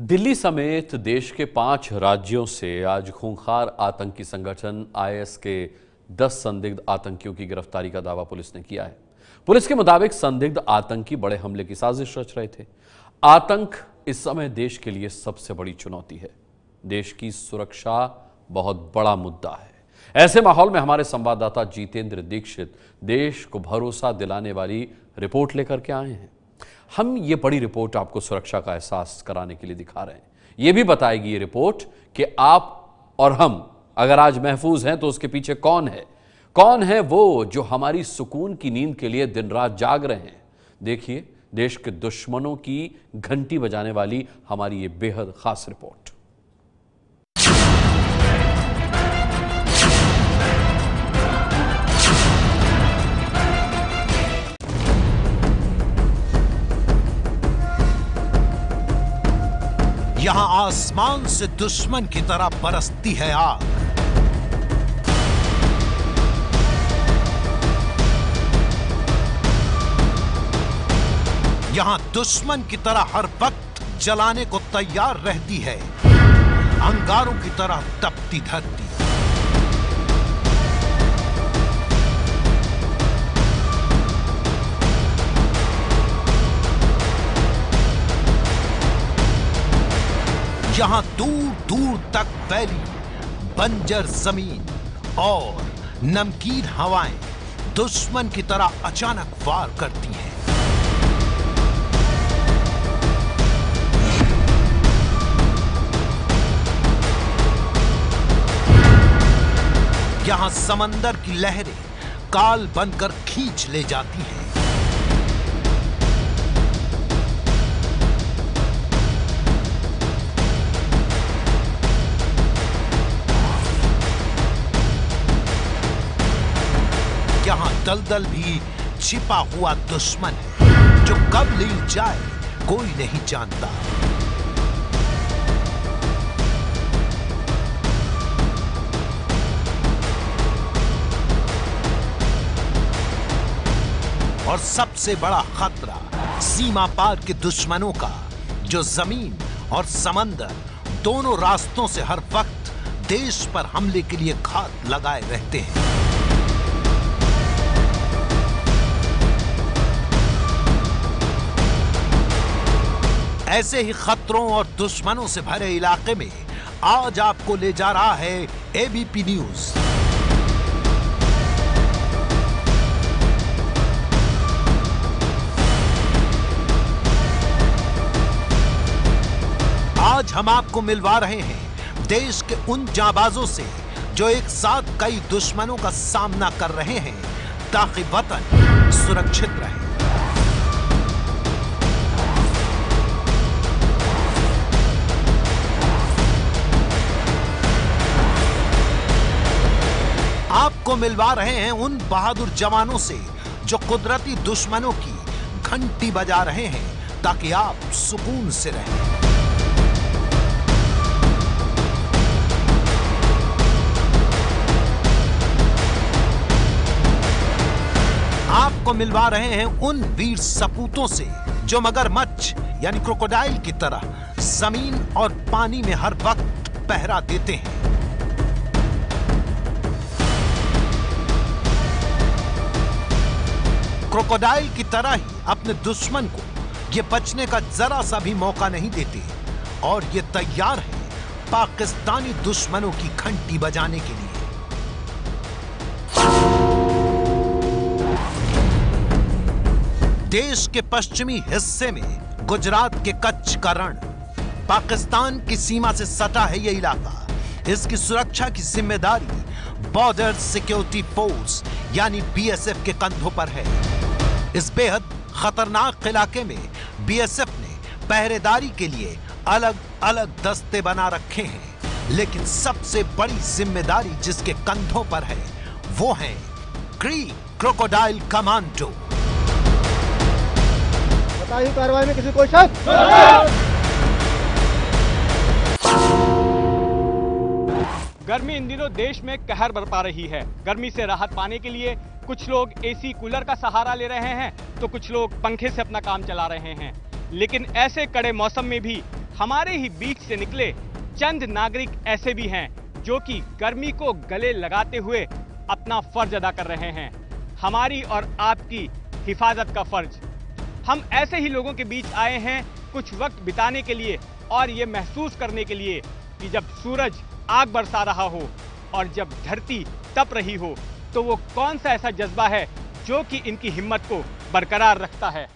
दिल्ली समेत देश के 5 राज्यों से आज खूंखार आतंकी संगठन आईएस के 10 संदिग्ध आतंकियों की गिरफ्तारी का दावा पुलिस ने किया है। पुलिस के मुताबिक संदिग्ध आतंकी बड़े हमले की साजिश रच रहे थे। आतंक इस समय देश के लिए सबसे बड़ी चुनौती है। देश की सुरक्षा बहुत बड़ा मुद्दा है। ऐसे माहौल में हमारे संवाददाता जितेंद्र दीक्षित देश को भरोसा दिलाने वाली रिपोर्ट लेकर के आए हैं। हम ये बड़ी रिपोर्ट आपको सुरक्षा का एहसास कराने के लिए दिखा रहे हैं। ये भी बताएगी ये रिपोर्ट कि आप और हम अगर आज महफूज हैं तो उसके पीछे कौन है वो जो हमारी सुकून की नींद के लिए दिन रात जाग रहे हैं। देखिए देश के दुश्मनों की घंटी बजाने वाली हमारी ये बेहद खास रिपोर्ट। यहां आसमान से दुश्मन की तरह बरसती है आग। यहां दुश्मन की तरह हर वक्त जलाने को तैयार रहती है अंगारों की तरह तपती धरती। यहां दूर दूर तक फैली बंजर जमीन और नमकीन हवाएं दुश्मन की तरह अचानक वार करती हैं। यहां समंदर की लहरें काल बनकर खींच ले जाती हैं। यहां दलदल भी छिपा हुआ दुश्मन है जो कब लील जाए कोई नहीं जानता। और सबसे बड़ा खतरा सीमा पार के दुश्मनों का जो जमीन और समंदर दोनों रास्तों से हर वक्त देश पर हमले के लिए घात लगाए रहते हैं। ऐसे ही खतरों और दुश्मनों से भरे इलाके में आज आपको ले जा रहा है एबीपी न्यूज। आज हम आपको मिलवा रहे हैं देश के उन जांबाजों से जो एक साथ कई दुश्मनों का सामना कर रहे हैं ताकि वतन सुरक्षित रहे। आपको मिलवा रहे हैं उन बहादुर जवानों से जो कुदरती दुश्मनों की घंटी बजा रहे हैं ताकि आप सुकून से रहें। आपको मिलवा रहे हैं उन वीर सपूतों से जो मगरमच्छ यानी क्रोकोडाइल की तरह जमीन और पानी में हर वक्त पहरा देते हैं। क्रोकोडाइल की तरह ही अपने दुश्मन को ये बचने का जरा सा भी मौका नहीं देते और ये तैयार है पाकिस्तानी दुश्मनों की घंटी बजाने के लिए। देश के पश्चिमी हिस्से में गुजरात के कच्छ का रण पाकिस्तान की सीमा से सटा है ये इलाका। इसकी सुरक्षा की जिम्मेदारी बॉर्डर सिक्योरिटी फोर्स यानी बीएसएफ के कंधों पर है। इस बेहद खतरनाक इलाके में बीएसएफ ने पहरेदारी के लिए अलग अलग दस्ते बना रखे हैं, लेकिन सबसे बड़ी जिम्मेदारी जिसके कंधों पर है वो है क्रोकोडाइल कमांडो। बताइए कार्रवाई में किसी को शक? गर्मी इन दिनों देश में कहर बरपा रही है। गर्मी से राहत पाने के लिए कुछ लोग एसी कूलर का सहारा ले रहे हैं तो कुछ लोग पंखे से अपना काम चला रहे हैं। लेकिन ऐसे कड़े मौसम में भी हमारे ही बीच से निकले चंद नागरिक ऐसे भी हैं जो कि गर्मी को गले लगाते हुए अपना फर्ज अदा कर रहे हैं, हमारी और आपकी हिफाजत का फर्ज। हम ऐसे ही लोगों के बीच आए हैं कुछ वक्त बिताने के लिए और ये महसूस करने के लिए कि जब सूरज आग बरसा रहा हो और जब धरती तप रही हो तो वो कौन सा ऐसा जज्बा है जो कि इनकी हिम्मत को बरकरार रखता है।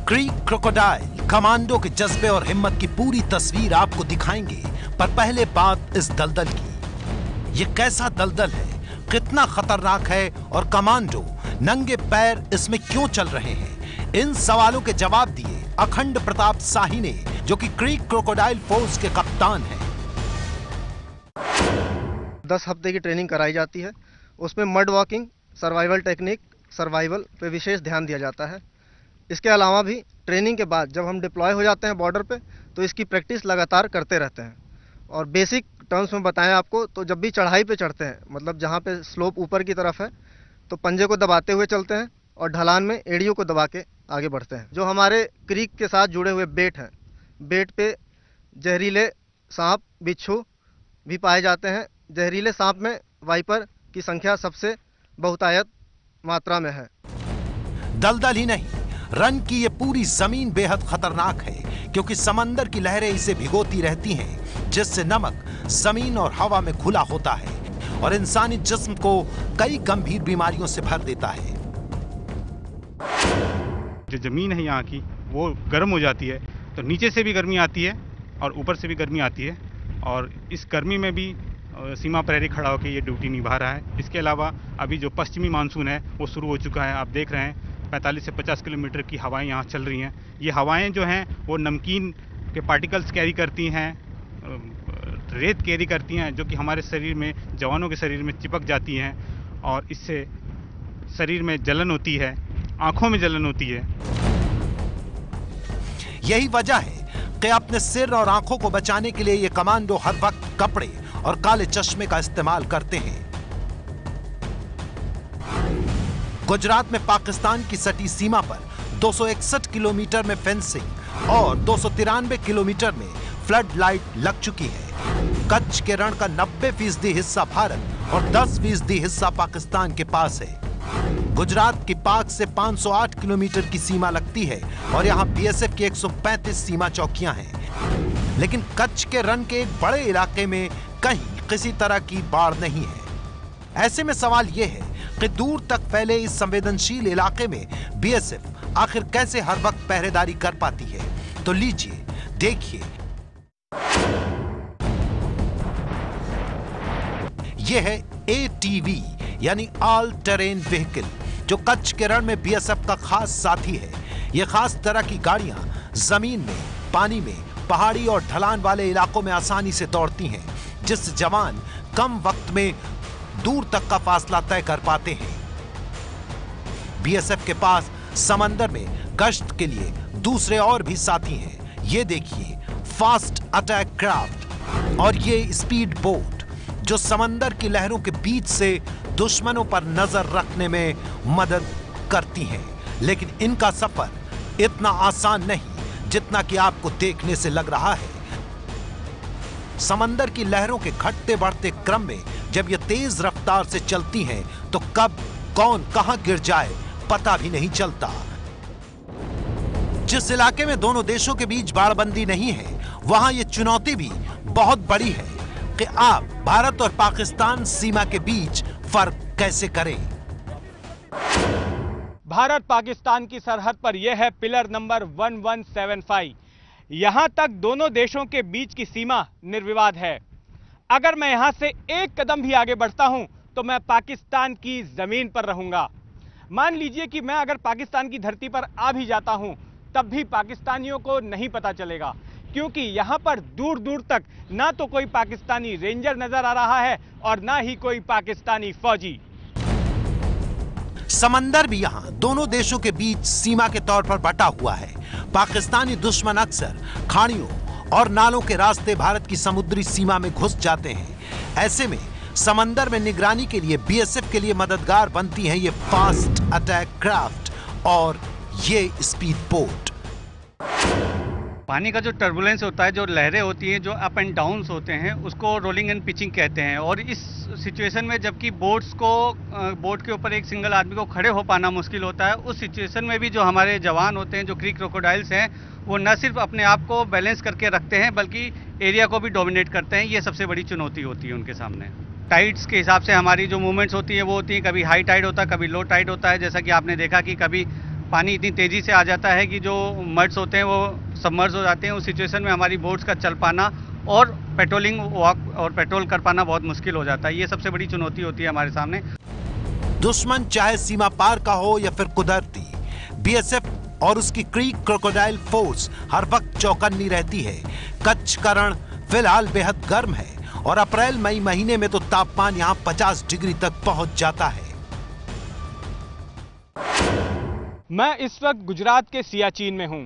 क्रीक क्रोकोडाइल कमांडो के जज्बे और हिम्मत की पूरी तस्वीर आपको दिखाएंगे, पर पहले बात इस दलदल की। ये कैसा दलदल है, कितना खतरनाक है और कमांडो नंगे पैर इसमें क्यों चल रहे हैं? इन सवालों के जवाब दिए अखंड प्रताप शाही ने, जो कि क्रीक क्रोकोडाइल फोर्स के कप्तान हैं। 10 हफ्ते की ट्रेनिंग कराई जाती है। उसमें mud walking, survival technique, survival पे विशेष ध्यान दिया जाता है। इसके अलावा भी ट्रेनिंग के बाद जब हम डिप्लॉय हो जाते हैं बॉर्डर पे, तो इसकी प्रैक्टिस लगातार करते रहते हैं। और बेसिक टर्म्स में बताएं आपको तो जब भी चढ़ाई पे चढ़ते हैं, मतलब जहाँ पे स्लोप ऊपर की तरफ है, तो पंजे को दबाते हुए चलते हैं और ढलान में एड़ियों को दबा के आगे बढ़ते हैं। जो हमारे क्रीक के साथ जुड़े हुए बेट हैं, बेट पे जहरीले सांप बिच्छू भी पाए जाते हैं। जहरीले सांप में वाइपर की संख्या सबसे बहुतायत मात्रा में है। दलदल ही नहीं, रन की ये पूरी जमीन बेहद खतरनाक है, क्योंकि समंदर की लहरें इसे भिगोती रहती हैं, जिससे नमक जमीन और हवा में घुला होता है और इंसानी जिस्म को कई गंभीर बीमारियों से भर देता है। जो जमीन है यहाँ की वो गर्म हो जाती है, तो नीचे से भी गर्मी आती है और ऊपर से भी गर्मी आती है, और इस गर्मी में भी सीमा प्रहरी खड़ा होकर ये ड्यूटी निभा रहा है। इसके अलावा अभी जो पश्चिमी मानसून है वो शुरू हो चुका है। आप देख रहे हैं 45 से 50 किलोमीटर की हवाएं यहाँ चल रही हैं। ये हवाएं जो हैं वो नमकीन के पार्टिकल्स कैरी करती हैं, रेत कैरी करती हैं, जो कि हमारे शरीर में, जवानों के शरीर में चिपक जाती हैं और इससे शरीर में जलन होती है, आंखों में जलन होती है। यही वजह है कि अपने सिर और आंखों को बचाने के लिए ये कमांडो हर वक्त कपड़े और काले चश्मे का इस्तेमाल करते हैं। गुजरात में पाकिस्तान की सटी सीमा पर 261 किलोमीटर में फेंसिंग और 293 किलोमीटर में फ्लड लाइट लग चुकी है। कच्छ के रण का 90% हिस्सा भारत और 10% हिस्सा पाकिस्तान के पास है। गुजरात की पाक से 508 किलोमीटर की सीमा लगती है और यहाँ बीएसएफ की 135 सीमा चौकियां हैं। लेकिन कच्छ के रण के एक बड़े इलाके में कहीं किसी तरह की बाढ़ नहीं है। ऐसे में सवाल यह है कि दूर तक फैले इस संवेदनशील इलाके में बीएसएफ आखिर कैसे हर वक्त पहरेदारी कर पाती है? तो लीजिए देखिए। यह है एटीवी यानी ऑल टेरेन व्हीकल, जो कच्छ के रण में बीएसएफ का खास साथी है। यह खास तरह की गाड़ियां जमीन में, पानी में, पहाड़ी और ढलान वाले इलाकों में आसानी से दौड़ती हैं, जिससे जवान कम वक्त में दूर तक का फासला तय कर पाते हैं। बीएसएफ के पास समंदर में गश्त के लिए दूसरे और भी साथी हैं। ये देखिए फास्ट अटैक क्राफ्ट और ये स्पीड बोट, जो समंदर की लहरों के बीच से दुश्मनों पर नजर रखने में मदद करती हैं। लेकिन इनका सफर इतना आसान नहीं जितना कि आपको देखने से लग रहा है। समंदर की लहरों के घटते बढ़ते क्रम में जब ये तेज रफ्तार से चलती हैं, तो कब कौन कहां गिर जाए पता भी नहीं चलता। जिस इलाके में दोनों देशों के बीच बाड़बंदी नहीं है, वहां ये चुनौती भी बहुत बड़ी है कि आप भारत और पाकिस्तान सीमा के बीच फर्क कैसे करें। भारत पाकिस्तान की सरहद पर यह है पिलर नंबर 1175। यहां तक दोनों देशों के बीच की सीमा निर्विवाद है। अगर मैं यहां से एक कदम भी आगे बढ़ता हूं तो मैं पाकिस्तान की जमीन पर रहूंगा। मान लीजिए कि मैं अगर पाकिस्तान की धरती पर आ भी जाता हूं, तब भी पाकिस्तानियों को नहीं पता चलेगा, क्योंकि यहां पर दूर दूर तक ना तो कोई पाकिस्तानी रेंजर नजर आ रहा है और ना ही कोई पाकिस्तानी फौजी। समंदर भी यहां दोनों देशों के बीच सीमा के तौर पर बटा हुआ है। पाकिस्तानी दुश्मन अक्सर खाड़ियों और नालों के रास्ते भारत की समुद्री सीमा में घुस जाते हैं। ऐसे में समंदर में निगरानी के लिए बीएसएफ के लिए मददगार बनती हैं ये फास्ट अटैक क्राफ्ट और ये स्पीड बोट। पानी का जो टर्बुलेंस होता है, जो लहरें होती हैं, जो अप एंड डाउन्स होते हैं, उसको रोलिंग एंड पिचिंग कहते हैं। और इस सिचुएशन में जबकि बोट के ऊपर एक सिंगल आदमी को खड़े हो पाना मुश्किल होता है, उस सिचुएशन में भी जो हमारे जवान होते हैं, जो क्रीक क्रोकोडाइल्स हैं, वो न सिर्फ अपने आप को बैलेंस करके रखते हैं बल्कि एरिया को भी डोमिनेट करते हैं। ये सबसे बड़ी चुनौती होती है उनके सामने। टाइड्स के हिसाब से हमारी जो मूवमेंट्स होती है वो होती है, कभी हाई टाइड होता है, कभी लो टाइड होता है। जैसा कि आपने देखा कि कभी पानी इतनी तेज़ी से आ जाता है कि जो मड्स होते हैं वो सबमर्ज हो जाते हैं। उस सिचुएशन में हमारी बोट्स का चल पाना और पेट्रोलिंग वॉक और पेट्रोल कर पाना बहुत मुश्किल हो जाता है। ये सबसे बड़ी चुनौती होती है हमारे सामने। दुश्मन चाहे सीमा पार का हो या फिर कुदरती, बीएसएफ और उसकी क्रीक क्रोकोडाइल फोर्स हर वक्त चौकन्नी रहती है। कच्छ का रण फिलहाल बेहद गर्म है और अप्रैल मई महीने में तो तापमान यहाँ 50 डिग्री तक पहुंच जाता है। मैं इस वक्त गुजरात के सियाचिन में हूं।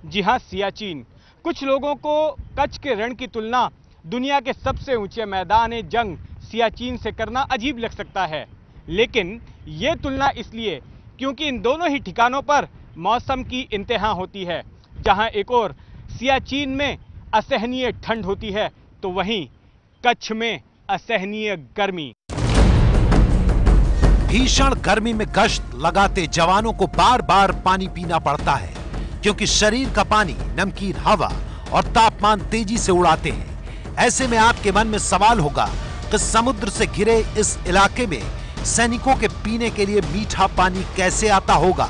जी हां, सियाचिन। कुछ लोगों को कच्छ के रण की तुलना दुनिया के सबसे ऊंचे मैदान जंग सियाचिन से करना अजीब लग सकता है, लेकिन यह तुलना इसलिए क्योंकि इन दोनों ही ठिकानों पर मौसम की इंतहा होती है। जहां एक और सियाचिन में असहनीय ठंड होती है तो वहीं कच्छ में असहनीय गर्मी। भीषण गर्मी में गश्त लगाते जवानों को बार बार पानी पीना पड़ता है क्योंकि शरीर का पानी नमकीन हवा और तापमान तेजी से उड़ाते हैं। ऐसे में आपके मन में सवाल होगा कि समुद्र से घिरे इस इलाके में सैनिकों के पीने के लिए मीठा पानी कैसे आता होगा?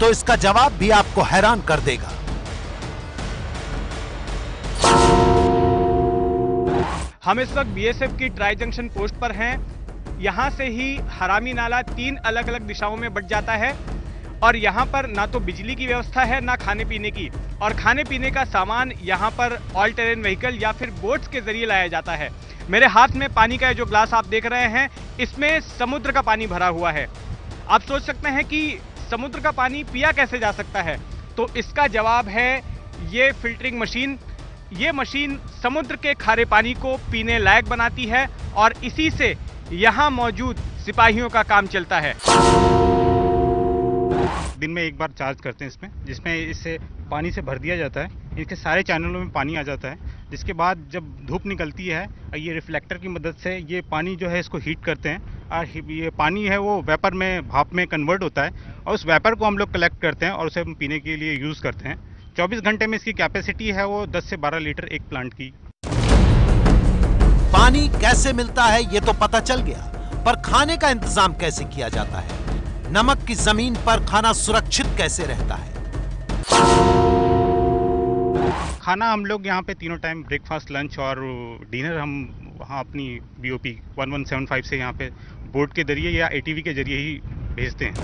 तो इसका जवाब भी आपको हैरान कर देगा। हम इस वक्त बीएसएफ की ट्राई जंक्शन पोस्ट पर हैं। यहाँ से ही हरामी नाला 3 अलग अलग दिशाओं में बट जाता है और यहाँ पर ना तो बिजली की व्यवस्था है ना खाने पीने की, और खाने पीने का सामान यहाँ पर ऑल टेरेन व्हीकल या फिर बोट्स के जरिए लाया जाता है। मेरे हाथ में पानी का जो ग्लास आप देख रहे हैं, इसमें समुद्र का पानी भरा हुआ है। आप सोच सकते हैं कि समुद्र का पानी पिया कैसे जा सकता है, तो इसका जवाब है ये फिल्टरिंग मशीन। ये मशीन समुद्र के खारे पानी को पीने लायक बनाती है और इसी से यहाँ मौजूद सिपाहियों का काम चलता है। दिन में एक बार चार्ज करते हैं इसमें, जिसमें इससे पानी से भर दिया जाता है। इसके सारे चैनलों में पानी आ जाता है, जिसके बाद जब धूप निकलती है ये रिफ्लेक्टर की मदद से ये पानी जो है इसको हीट करते हैं और ये पानी है वो वेपर में, भाप में कन्वर्ट होता है और उस वेपर को हम लोग कलेक्ट करते हैं और उसे हम पीने के लिए यूज़ करते हैं। 24 घंटे में इसकी कैपेसिटी है वो 10 से 12 लीटर एक प्लांट की। पानी कैसे मिलता है ये तो पता चल गया, पर खाने का इंतजाम कैसे किया जाता है? नमक की जमीन पर खाना सुरक्षित कैसे रहता है? खाना हम लोग यहाँ पे तीनों टाइम ब्रेकफास्ट, लंच और डिनर हम वहाँ अपनी BOP 1175 से यहाँ पे बोट के जरिए या ATV के जरिए ही भेजते हैं।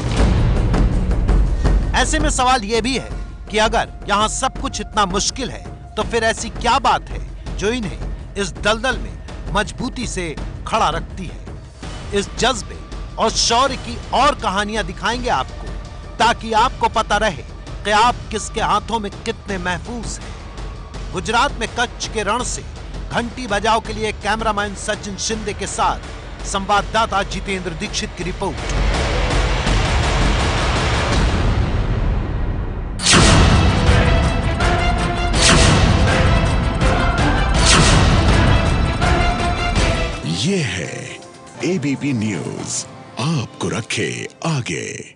ऐसे में सवाल ये भी है कि अगर यहाँ सब कुछ इतना मुश्किल है तो फिर ऐसी क्या बात है जो इन्हें इस दलदल में मजबूती से खड़ा रखती है? इस जज्बे और शौर्य की और कहानियां दिखाएंगे आपको, ताकि आपको पता रहे कि आप किसके हाथों में कितने महफूज हैं। गुजरात में कच्छ के रण से घंटी बजाओ के लिए कैमरामैन सचिन शिंदे के साथ संवाददाता जितेंद्र दीक्षित की रिपोर्ट। ये है ABP न्यूज, आपको रखे आगे।